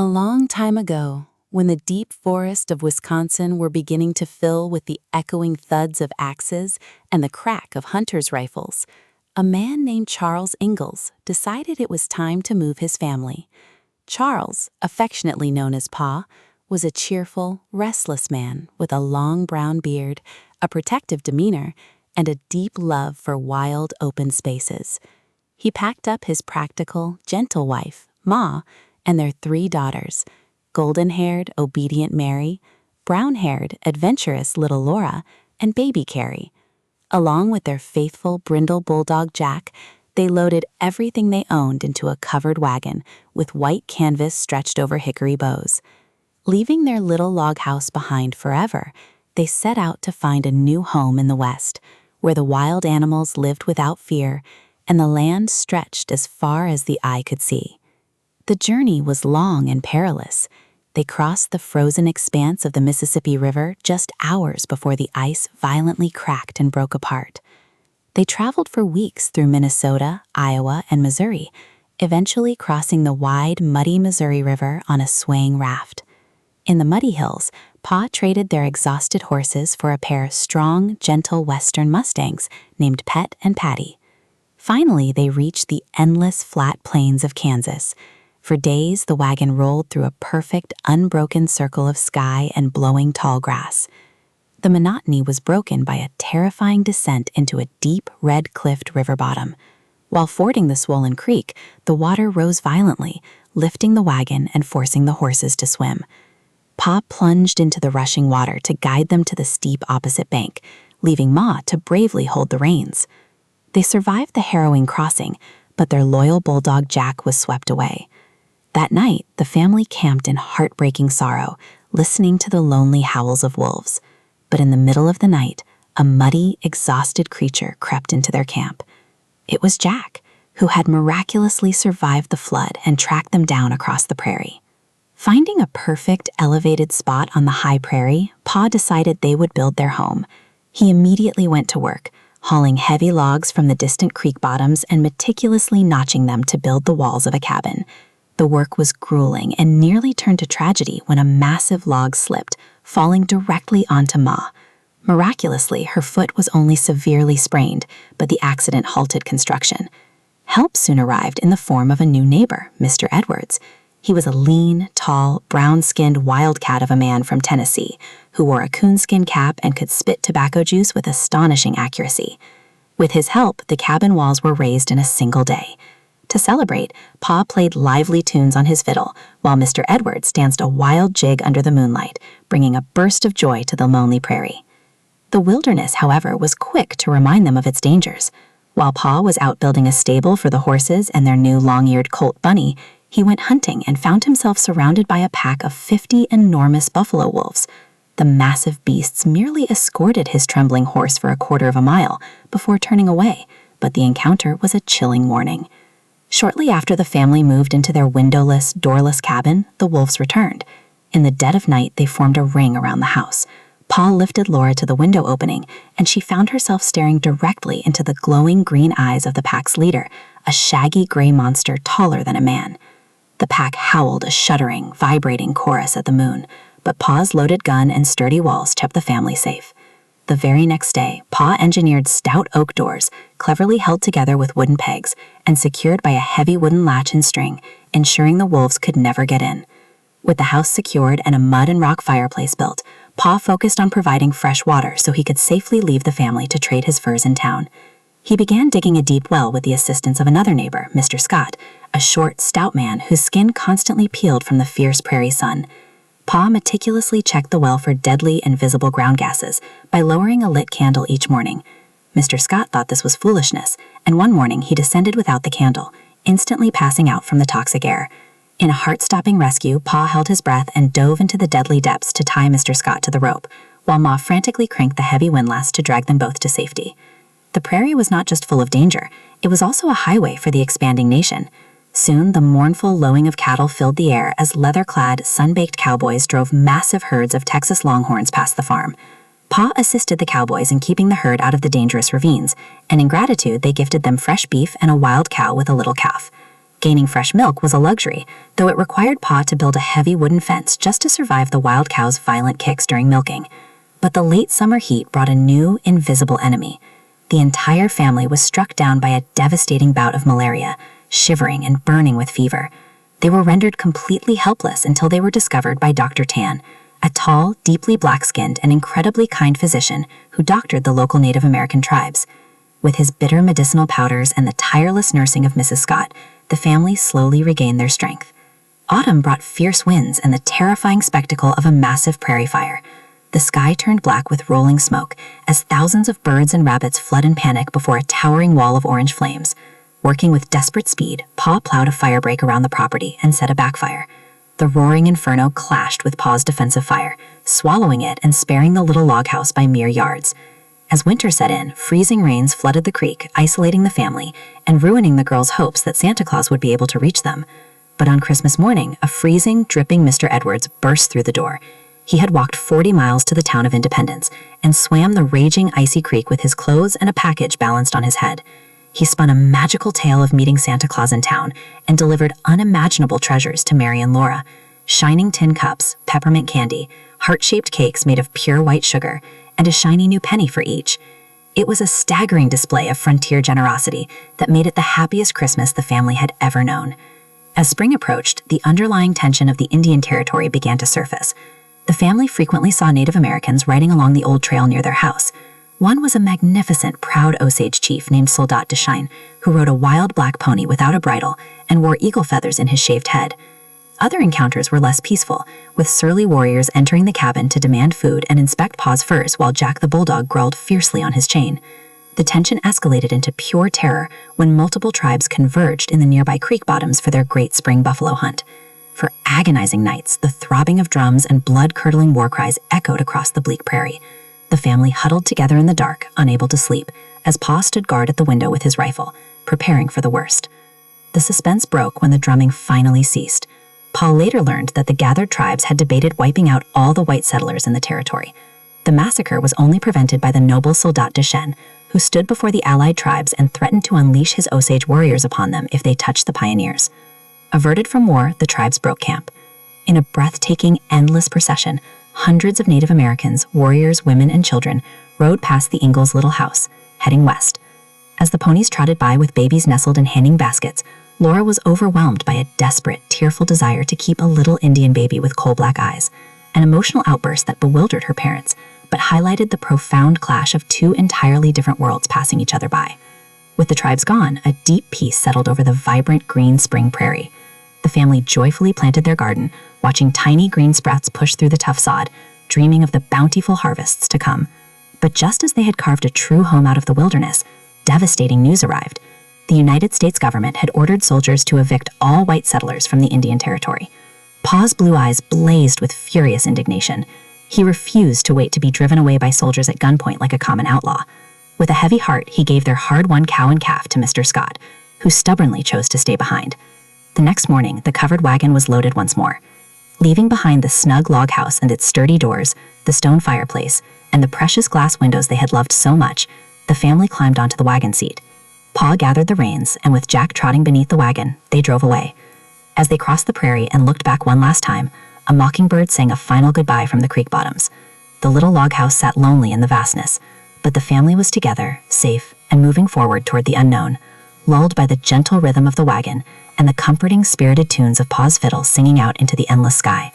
A long time ago, when the deep forests of Wisconsin were beginning to fill with the echoing thuds of axes and the crack of hunters' rifles, a man named Charles Ingalls decided it was time to move his family. Charles, affectionately known as Pa, was a cheerful, restless man with a long brown beard, a protective demeanor, and a deep love for wild, open spaces. He packed up his practical, gentle wife, Ma, and their 3 daughters, golden-haired, obedient Mary, brown-haired, adventurous little Laura, and baby Carrie. Along with their faithful brindle bulldog Jack, they loaded everything they owned into a covered wagon with white canvas stretched over hickory bows. Leaving their little log house behind forever, they set out to find a new home in the West, where the wild animals lived without fear and the land stretched as far as the eye could see. The journey was long and perilous. They crossed the frozen expanse of the Mississippi River just hours before the ice violently cracked and broke apart. They traveled for weeks through Minnesota, Iowa, and Missouri, eventually crossing the wide, muddy Missouri River on a swaying raft. In the muddy hills, Pa traded their exhausted horses for a pair of strong, gentle Western Mustangs named Pet and Patty. Finally, they reached the endless flat plains of Kansas. For days, the wagon rolled through a perfect, unbroken circle of sky and blowing tall grass. The monotony was broken by a terrifying descent into a deep, red-cliffed river bottom. While fording the swollen creek, the water rose violently, lifting the wagon and forcing the horses to swim. Pa plunged into the rushing water to guide them to the steep opposite bank, leaving Ma to bravely hold the reins. They survived the harrowing crossing, but their loyal bulldog Jack was swept away. That night, the family camped in heartbreaking sorrow, listening to the lonely howls of wolves. But in the middle of the night, a muddy, exhausted creature crept into their camp. It was Jack, who had miraculously survived the flood and tracked them down across the prairie. Finding a perfect, elevated spot on the high prairie, Pa decided they would build their home. He immediately went to work, hauling heavy logs from the distant creek bottoms and meticulously notching them to build the walls of a cabin. The work was grueling and nearly turned to tragedy when a massive log slipped, falling directly onto Ma. Miraculously, her foot was only severely sprained, but the accident halted construction. Help soon arrived in the form of a new neighbor, Mr. Edwards. He was a lean, tall, brown-skinned wildcat of a man from Tennessee who wore a coonskin cap and could spit tobacco juice with astonishing accuracy. With his help, the cabin walls were raised in a single day. To celebrate, Pa played lively tunes on his fiddle, while Mr. Edwards danced a wild jig under the moonlight, bringing a burst of joy to the lonely prairie. The wilderness, however, was quick to remind them of its dangers. While Pa was out building a stable for the horses and their new long-eared colt Bunny, he went hunting and found himself surrounded by a pack of 50 enormous buffalo wolves. The massive beasts merely escorted his trembling horse for a quarter of a mile before turning away, but the encounter was a chilling warning. Shortly after the family moved into their windowless, doorless cabin, the wolves returned. In the dead of night, they formed a ring around the house. Pa lifted Laura to the window opening, and she found herself staring directly into the glowing green eyes of the pack's leader, a shaggy gray monster taller than a man. The pack howled a shuddering, vibrating chorus at the moon, but Pa's loaded gun and sturdy walls kept the family safe. The very next day, Pa engineered stout oak doors, cleverly held together with wooden pegs, and secured by a heavy wooden latch and string, ensuring the wolves could never get in. With the house secured and a mud and rock fireplace built, Pa focused on providing fresh water so he could safely leave the family to trade his furs in town. He began digging a deep well with the assistance of another neighbor, Mr. Scott, a short, stout man whose skin constantly peeled from the fierce prairie sun. Pa meticulously checked the well for deadly and visible ground gases by lowering a lit candle each morning. Mr. Scott thought this was foolishness, and one morning he descended without the candle, instantly passing out from the toxic air. In a heart-stopping rescue, Pa held his breath and dove into the deadly depths to tie Mr. Scott to the rope, while Ma frantically cranked the heavy windlass to drag them both to safety. The prairie was not just full of danger, it was also a highway for the expanding nation. Soon, the mournful lowing of cattle filled the air as leather-clad, sun-baked cowboys drove massive herds of Texas longhorns past the farm. Pa assisted the cowboys in keeping the herd out of the dangerous ravines, and in gratitude they gifted them fresh beef and a wild cow with a little calf. Gaining fresh milk was a luxury, though it required Pa to build a heavy wooden fence just to survive the wild cow's violent kicks during milking. But the late summer heat brought a new, invisible enemy. The entire family was struck down by a devastating bout of malaria, shivering and burning with fever. They were rendered completely helpless until they were discovered by Dr. Tan, a tall, deeply black-skinned and incredibly kind physician who doctored the local Native American tribes. With his bitter medicinal powders and the tireless nursing of Mrs. Scott, the family slowly regained their strength. Autumn brought fierce winds and the terrifying spectacle of a massive prairie fire. The sky turned black with rolling smoke as thousands of birds and rabbits fled in panic before a towering wall of orange flames. Working with desperate speed, Pa plowed a firebreak around the property and set a backfire. The roaring inferno clashed with Pa's defensive fire, swallowing it and sparing the little log house by mere yards. As winter set in, freezing rains flooded the creek, isolating the family and ruining the girls' hopes that Santa Claus would be able to reach them. But on Christmas morning, a freezing, dripping Mr. Edwards burst through the door. He had walked 40 miles to the town of Independence and swam the raging, icy creek with his clothes and a package balanced on his head. He spun a magical tale of meeting Santa Claus in town and delivered unimaginable treasures to Mary and Laura: shining tin cups, peppermint candy, heart-shaped cakes made of pure white sugar, and a shiny new penny for each. It was a staggering display of frontier generosity that made it the happiest Christmas the family had ever known. As spring approached, the underlying tension of the Indian Territory began to surface. The family frequently saw Native Americans riding along the old trail near their house. One was a magnificent, proud Osage chief named Soldat de Shine, who rode a wild black pony without a bridle and wore eagle feathers in his shaved head. Other encounters were less peaceful, with surly warriors entering the cabin to demand food and inspect Pa's furs while Jack the bulldog growled fiercely on his chain. The tension escalated into pure terror when multiple tribes converged in the nearby creek bottoms for their great spring buffalo hunt. For agonizing nights, the throbbing of drums and blood-curdling war cries echoed across the bleak prairie. The family huddled together in the dark, unable to sleep, as Pa stood guard at the window with his rifle, preparing for the worst. The suspense broke when the drumming finally ceased. Pa later learned that the gathered tribes had debated wiping out all the white settlers in the territory. The massacre was only prevented by the noble Soldat de Shine, who stood before the allied tribes and threatened to unleash his Osage warriors upon them if they touched the pioneers. Averted from war, the tribes broke camp. In a breathtaking, endless procession, hundreds of Native Americans, warriors, women, and children rode past the Ingalls' little house, heading west. As the ponies trotted by with babies nestled in hanging baskets, Laura was overwhelmed by a desperate, tearful desire to keep a little Indian baby with coal-black eyes, an emotional outburst that bewildered her parents, but highlighted the profound clash of two entirely different worlds passing each other by. With the tribes gone, a deep peace settled over the vibrant green spring prairie. The family joyfully planted their garden, watching tiny green sprouts push through the tough sod, dreaming of the bountiful harvests to come. But just as they had carved a true home out of the wilderness, devastating news arrived. The United States government had ordered soldiers to evict all white settlers from the Indian Territory. Pa's blue eyes blazed with furious indignation. He refused to wait to be driven away by soldiers at gunpoint like a common outlaw. With a heavy heart, he gave their hard-won cow and calf to Mr. Scott, who stubbornly chose to stay behind. The next morning, the covered wagon was loaded once more. Leaving behind the snug log house and its sturdy doors, the stone fireplace, and the precious glass windows they had loved so much, the family climbed onto the wagon seat. Pa gathered the reins, and with Jack trotting beneath the wagon, they drove away. As they crossed the prairie and looked back one last time, a mockingbird sang a final goodbye from the creek bottoms. The little log house sat lonely in the vastness, but the family was together, safe, and moving forward toward the unknown, lulled by the gentle rhythm of the wagon and the comforting, spirited tunes of Pa's fiddle singing out into the endless sky.